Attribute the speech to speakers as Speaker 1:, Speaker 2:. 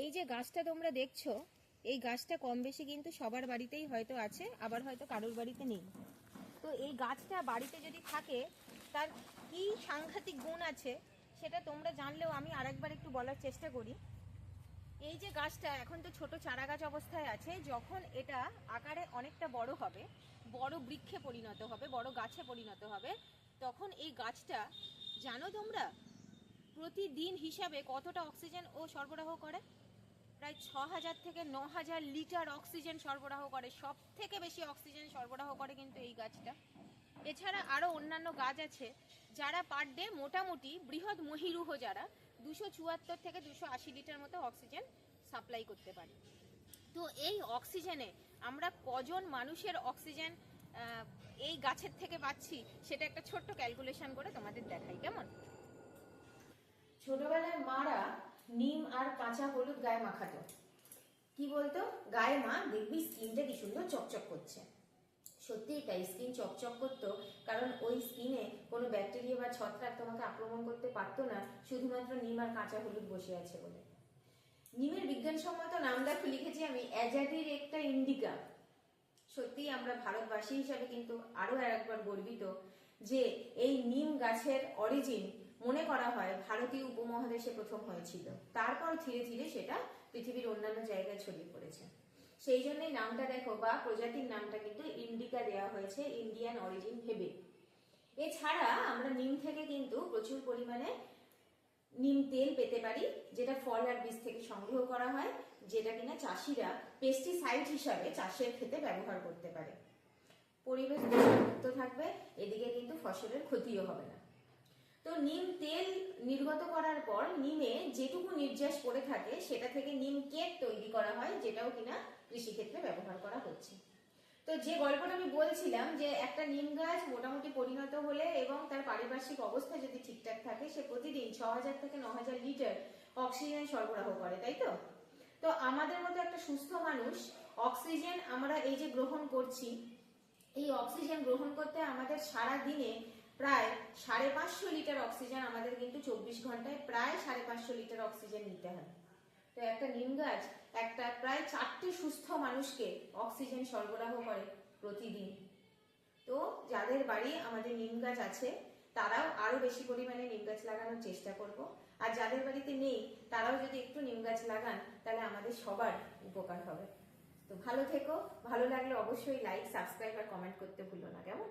Speaker 1: এই যে গাছটা তোমরা দেখছো, এই গাছটা কম বেশি কিন্তু সবার বাড়িতেই হয়তো আছে, আবার হয়তো কারোর বাড়িতে নেই। তো এই গাছটা বাড়িতে যদি থাকে তার কি সাংঘাতিক গুণ আছে সেটা তোমরা জানলেও আমি আরেকবার একটু বলার চেষ্টা করি। এই যে গাছটা এখন তো ছোট চারা গাছ অবস্থায় আছে, যখন এটা আকারে অনেকটা বড় হবে, বড় বৃক্ষে পরিণত হবে, বড় গাছে পরিণত হবে, তখন এই গাছটা জানো তোমরা প্রতিদিন হিসাবে কতটা অক্সিজেন ও সরবরাহ করে? প্রায় 6000 থেকে 9000 লিটার অক্সিজেন সরবরাহ করে। সব থেকে বেশি অক্সিজেন সরবরাহ করে কিন্তু এই গাছটা। এছাড়া আরও অন্যান্য গাছ আছে যারা পার ডে মোটামুটি বৃহৎ মহীরুহ যারা 274 থেকে 280 লিটার মতো অক্সিজেন সাপ্লাই করতে পারে। তো এই অক্সিজেনে আমরা কজন মানুষের অক্সিজেন এই গাছের থেকে পাচ্ছি সেটা একটা ছোট্ট ক্যালকুলেশন করে তোমাদের দেখাই, কেমন? ছোটবেলায় মারা নিম আর কাঁচা হলুদ গায়ে মাখাতো। কি বলতো, গায়ে মা দেখবি স্কিনটা কি সুন্দর চকচক করছে। সত্যি তাই, স্কিন চকচক করতো, কারণ ওই স্কিনে কোনো ব্যাকটেরিয়া বা ছত্রাক তোমাকে আক্রমণ করতে পারতো না, শুধুমাত্র নিম আর কাঁচা হলুদ বসে আছে বলে। নিমের বিজ্ঞানসম্মত নাম দেখো লিখেছি আমি, অ্যাজাডির একটা ইন্ডিকা। সত্যি আমরা ভারতবাসী হিসাবে কিন্তু আরো একবার গর্বিত যে এই নিম গাছের অরিজিন মনে করা হয় ভারতীয় উপমহাদেশে প্রথম হয়েছিল, তারপর ধীরে ধীরে সেটা পৃথিবীর অন্যান্য জায়গায় ছড়িয়ে পড়েছে। সেই জন্যই নামটা দেখো, বা প্রজাতির নামটা কিন্তু ইন্ডিকা দেওয়া হয়েছে, ইন্ডিয়ান অরিজিন ভেবে। এছাড়া আমরা নিম থেকে কিন্তু প্রচুর পরিমাণে নিম তেল পেতে পারি, যেটা ফল আর বীজ থেকে সংগ্রহ করা হয়, যেটা কিনা চাষিরা পেস্টিসাইড হিসাবে চাষের ক্ষেতে ব্যবহার করতে পারে। পরিবেশ মুক্ত থাকবে, এদিকে কিন্তু ফসলের ক্ষতিও হবে না। তো নিম তেল নির্গত করার পর নিমে যেটুকু নির্যাস পড়ে থাকে সেটা থেকে নিম কেক তৈরি করা হয়, যেটাও কিনা কৃষিক্ষেত্রে ব্যবহার করা হচ্ছে। তো যে গল্পটা আমি বলছিলাম যে একটা নিম গাছ মোটামুটি পরিণত হলে এবং তার পারিপার্শ্বিক অবস্থা যদি ঠিকঠাক থাকে, সে প্রতিদিন 6000 থেকে 9000 লিটার অক্সিজেন সরবরাহ করে, তাই তো? তো আমাদের মতো একটা সুস্থ মানুষ অক্সিজেন আমরা এই যে গ্রহণ করছি, এই অক্সিজেন গ্রহণ করতে আমাদের সারা দিনে প্রায় 550 লিটার অক্সিজেন আমাদের কিন্তু 24 ঘন্টায় প্রায় 550 লিটার অক্সিজেন নিতে হয়। তো একটা নিম গাছ একটা প্রায় 4টে সুস্থ মানুষকে অক্সিজেন সরবরাহ করে প্রতিদিন। তো যাদের বাড়ি আমাদের নিম গাছ আছে তারাও আরো বেশি পরিমাণে নিম গাছ লাগানোর চেষ্টা করব, আর যাদের বাড়িতে নেই তারাও যদি একটু নিম গাছ লাগান তাহলে আমাদের সবার উপকার হবে। তো ভালো থেকো, ভালো লাগলে অবশ্যই লাইক, সাবস্ক্রাইব আর কমেন্ট করতে ভুলো না, কেমন?